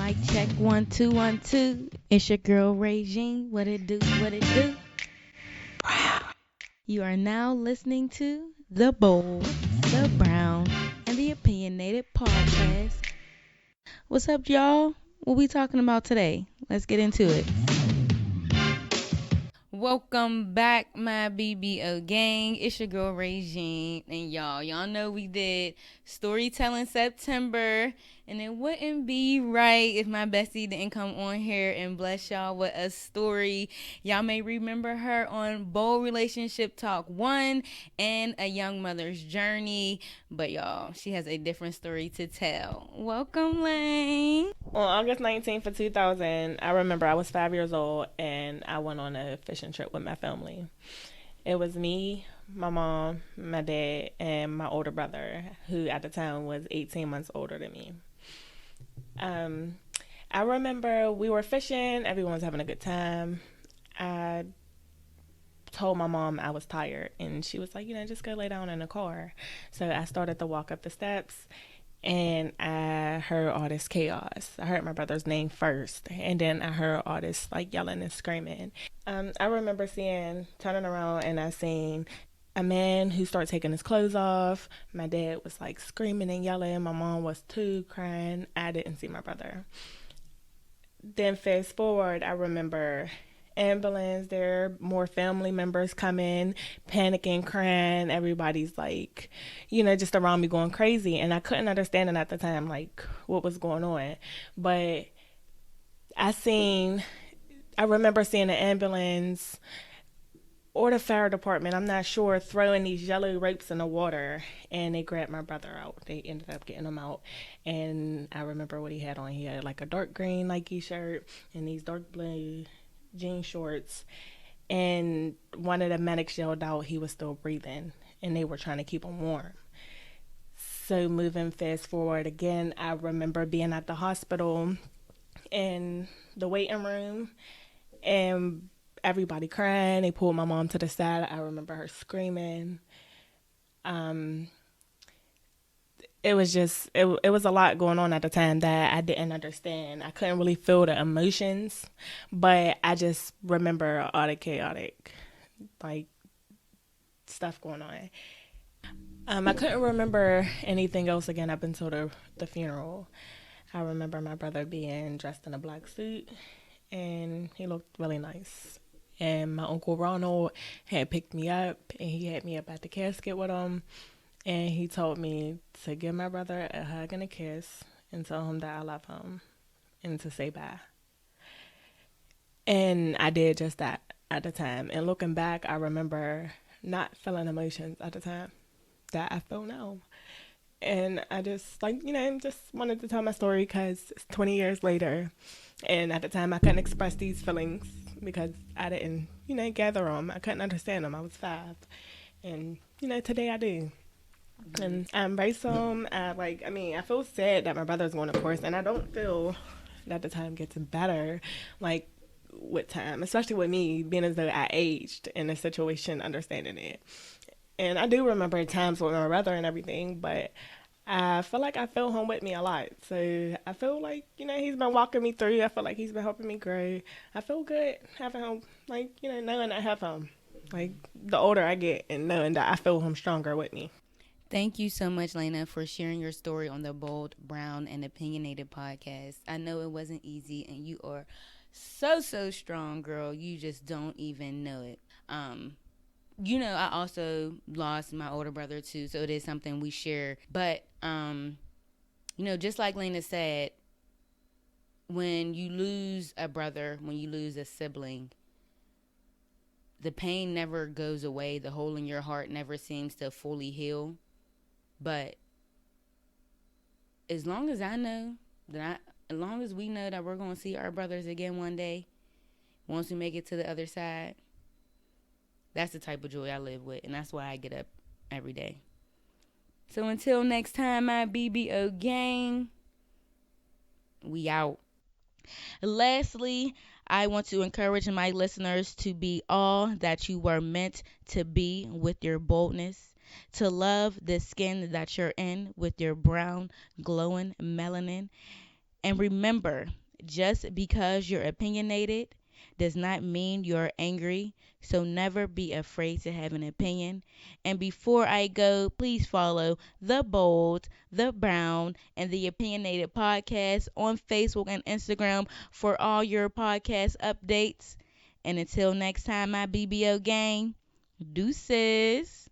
Mic check 1 2 1 2. It's your girl Regine. What it do? What it do? You are now listening to the Bold, the Brown, and the Opinionated podcast. What's up, y'all? What we talking about today? Let's get into it. Welcome back, my BBO gang. It's your girl Regine, and y'all know we did Storytelling September, and it wouldn't be right if my bestie didn't come on here and bless y'all with a story. Y'all may remember her on Bold Relationship Talk 1 and A Young Mother's Journey, but y'all, she has a different story to tell. Welcome, Lane. On August 19th of 2000, I remember I was 5 years old and I went on a fishing trip with my family. It was me, my mom, my dad, and my older brother, who at the time was 18 months older than me. I remember we were fishing, everyone was having a good time. I told my mom I was tired, and she was like, just go lay down in the car. So I started to walk up the steps, and I heard all this chaos. I heard my brother's name first, and then I heard all this like yelling and screaming. I remember turning around, and I seen a man who started taking his clothes off. My dad was like screaming and yelling. My mom was too, crying. I didn't see my brother. Then fast forward, I remember ambulance there, more family members coming, panicking, crying. Everybody's like, just around me going crazy. And I couldn't understand it at the time, like what was going on. But I remember seeing the ambulance or the fire department, I'm not sure, throwing these yellow ropes in the water, and they grabbed my brother out. They ended up getting him out, and I remember what he had on. He had like a dark green Nike shirt and these dark blue jean shorts, and one of the medics yelled out he was still breathing, and they were trying to keep him warm. So moving fast forward again, I remember being at the hospital in the waiting room, and everybody crying. They pulled my mom to the side. I remember her screaming. It was it was a lot going on at the time that I didn't understand. I couldn't really feel the emotions, but I just remember all the chaotic, like, stuff going on. I couldn't remember anything else again up until the funeral. I remember my brother being dressed in a black suit, and he looked really nice. And my Uncle Ronald had picked me up, and he had me up at the casket with him. And he told me to give my brother a hug and a kiss and tell him that I love him and to say bye. And I did just that at the time. And looking back, I remember not feeling emotions at the time that I feel now. And I just, just wanted to tell my story because it's 20 years later. And at the time, I couldn't express these feelings because I didn't, gather them. I couldn't understand them. I was 5. And, today I do. And I embrace them. I feel sad that my brother's going to course. And I don't feel that the time gets better, like, with time. Especially with me, being as though I aged in a situation, understanding it. And I do remember times with my brother and everything, but I feel like I feel him with me a lot. So I feel like, he's been walking me through. I feel like he's been helping me grow. I feel good having him, knowing I have him. Like, the older I get and knowing that I feel him stronger with me. Thank you so much, Lena, for sharing your story on the Bold, Brown, and Opinionated podcast. I know it wasn't easy, and you are so strong, girl. You just don't even know it. I also lost my older brother too, so it is something we share. But, just like Lena said, when you lose a brother, when you lose a sibling, the pain never goes away. The hole in your heart never seems to fully heal. But as long as as long as we know that we're going to see our brothers again one day, once we make it to the other side, that's the type of joy I live with, and that's why I get up every day. So until next time, my BBO gang, we out. Lastly, I want to encourage my listeners to be all that you were meant to be with your boldness, to love the skin that you're in with your brown, glowing melanin, And remember, just because you're opinionated does not mean you're angry. So never be afraid to have an opinion. And before I go, please follow The Bold, The Brown, and The Opinionated Podcast on Facebook and Instagram for all your podcast updates. And until next time, my BBO gang, deuces.